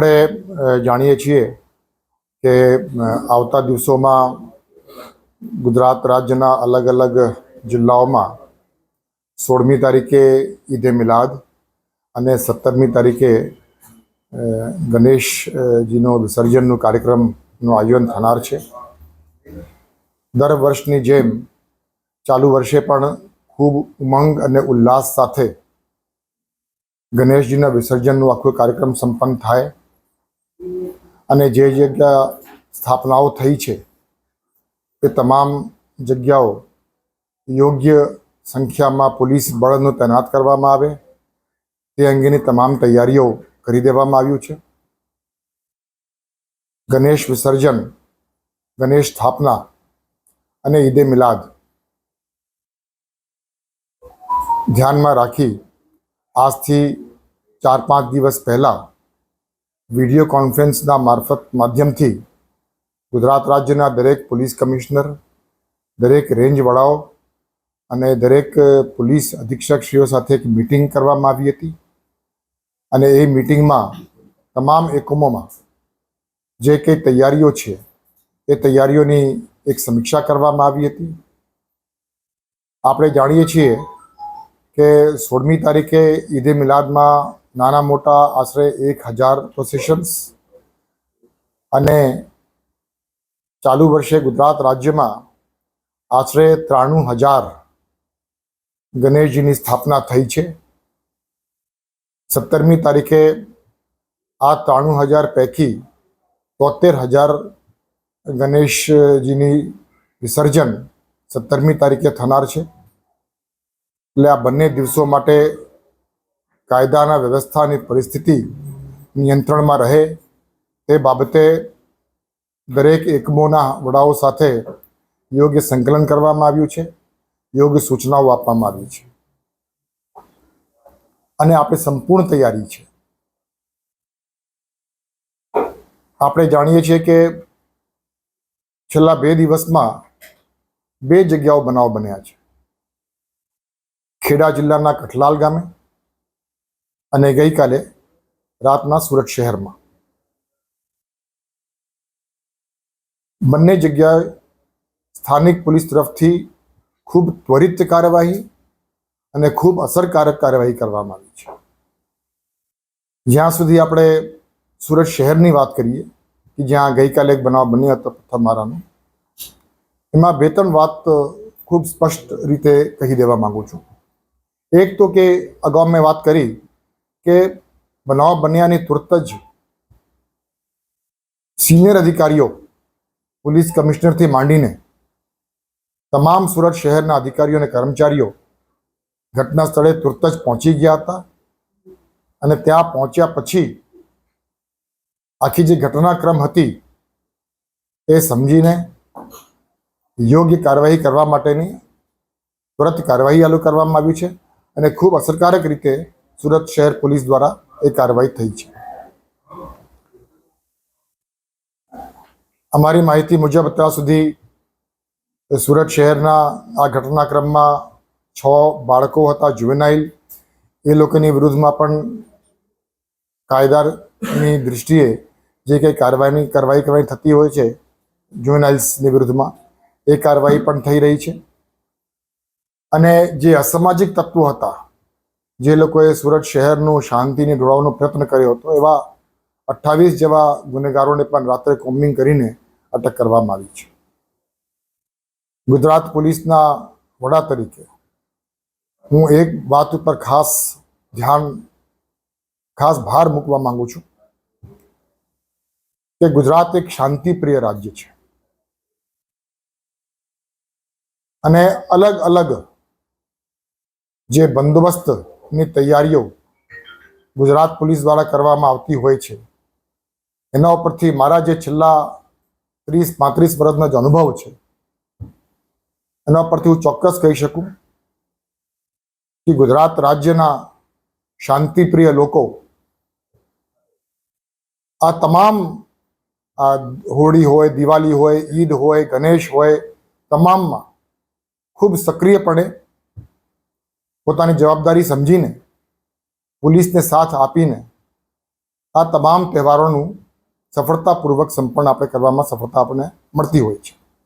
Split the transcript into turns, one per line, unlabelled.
આપણે જાણીએ છીએ કે આવતા દિવસોમાં ગુજરાત રાજ્યના અલગ અલગ જિલ્લાઓમાં 16મી તારીખે ઈદે મિલાદ અને 17મી તારીખે ગણેશજીનો વિસર્જનનો કાર્યક્રમનું આયોજન થનાર છે. દર વર્ષની જેમ ચાલુ વર્ષે પણ ખૂબ ઉમંગ અને ઉલ્લાસ સાથે ગણેશજીના વિસર્જનનો આખો કાર્યક્રમ સંપન્ન થાય અને જે જગ્યા સ્થાપનાઓ થઈ છે એ તમામ જગ્યાઓ યોગ્ય સંખ્યામાં પોલીસ બળનો તૈનાત કરવામાં આવે તે અંગેની તમામ તૈયારીઓ કરી દેવામાં આવ્યું છે. ગણેશ વિસર્જન, ગણેશ સ્થાપના અને ઈદે મિલાદ ધ્યાનમાં રાખી આજથી 4-5 દિવસ પહેલાં વિડીયો કોન્ફરન્સના માધ્યમથી ગુજરાત રાજ્યના દરેક પોલીસ કમિશનર, દરેક રેન્જ વડાઓ અને દરેક પોલીસ અધિક્ષકશ્રીઓ સાથે એક મિટિંગ કરવામાં આવી હતી અને એ મિટિંગમાં તમામ એકમોમાં જે કંઈ તૈયારીઓ છે એ તૈયારીઓની એક સમીક્ષા કરવામાં આવી હતી. આપણે જાણીએ છીએ કે 16મી તારીખે ઈદે મિલાદમાં નાના મોટા આશરે 1000 પ્રોસેશન્સ અને ચાલુ વર્ષે ગુજરાત રાજ્યમાં આશરે 93,000 ગણેશજીની સ્થાપના થઈ છે. 17મી તારીખે આ 93,000 પૈકી 73,000 ગણેશજીની વિસર્જન 17મી તારીખે થનાર છે. એટલે આ બંને દિવસો માટે કાયદાના વ્યવસ્થાની પરિસ્થિતિ નિયંત્રણમાં રહે તે બાબતે દરેક એકમોના વડાઓ સાથે યોગ્ય સંકલન કરવામાં આવ્યું છે, યોગ્ય સૂચનાઓ આપવામાં આવી છે અને આપણે સંપૂર્ણ તૈયારી છે. આપણે જાણીએ છીએ કે છેલ્લા 2 દિવસમાં 2 જગ્યાઓ બનાવ બન્યા છે. ખેડા જિલ્લાના કઠલાલ ગામે અને ગઈકાલે રાતના સુરત શહેરમાં. બંને જગ્યાએ સ્થાનિક પોલીસ તરફથી ખૂબ ત્વરિત કાર્યવાહી અને ખૂબ અસરકારક કાર્યવાહી કરવામાં આવી છે. જ્યાં સુધી આપણે સુરત શહેરની વાત કરીએ કે જ્યાં ગઈકાલે એક બનાવ બન્યો હતો પથ્થરમારાનો, એમાં 2-3 વાત ખૂબ સ્પષ્ટ રીતે કહી દેવા માંગુ છું. એક તો કે અગાઉ મેં વાત કરી કે બનાવ બન્યાની તુરત જ સિનિયર અધિકારીઓ, પોલીસ કમિશનરથી માંડીને તમામ સુરત શહેરના અધિકારીઓ અને કર્મચારીઓ ઘટના સ્થળે તુરત જ પહોંચી ગયા હતા અને ત્યાં પહોંચ્યા પછી આખી જે ઘટનાક્રમ હતી એ સમજીને યોગ્ય કાર્યવાહી કરવા માટેની ત્વરિત કાર્યવાહી ચાલુ કરવામાં આવી છે અને ખૂબ અસરકારક રીતે સુરત શહેર પોલીસ દ્વારા એ કાર્યવાહી થઈ છે. અમારી માહિતી મુજબ અત્યાર સુધી સુરત શહેરના આ ઘટનાક્રમમાં 6 બાળકો હતા જુવેનાઇલ. એ લોકોની વિરુદ્ધમાં પણ કાયદાની દૃષ્ટિએ જે કંઈ કાર્યવાહી કરવાની થતી હોય છે જુવેનાઇલ્સની વિરુદ્ધમાં એ કાર્યવાહી પણ થઈ રહી છે. અને જે અસામાજિક તત્વો હતા, જે લોકોએ સુરત શહેરનું શાંતિને દોડાવવાનો પ્રયત્ન કર્યો હતો, એવા 28 જેવા ગુનેગારોને પણ રાત્રે કોમ્બિંગ કરીને અટક કરવામાં આવી છે. ગુજરાત પોલીસના વડા તરીકે હું એક વાત ઉપર ખાસ ભાર મૂકવા માંગુ છું કે ગુજરાત એક શાંતિપ્રિય રાજ્ય છે અને અલગ અલગ જે બંદોબસ્તની તૈયારીઓ ગુજરાત પોલીસ દ્વારા કરવામાં આવતી હોય છે એના ઉપરથી મારા જે છેલ્લા 30-35 વર્ષનો જે અનુભવ છે એના પરથી હું ચોક્કસ કહી શકું કે ગુજરાત રાજ્યના શાંતિપ્રિય લોકો આ તમામ હોળી હોય, દિવાળી હોય, ઈદ હોય, ગણેશ હોય, તમામમાં ખૂબ સક્રિયપણે પોતાની જવાબદારી સમજીને પોલીસને સાથ આપીને આ તમામ તહેવારોનું સફળતાપૂર્વક સંપન્ન આપણે કરવામાં સફળતા આપણને મળતી હોય છે.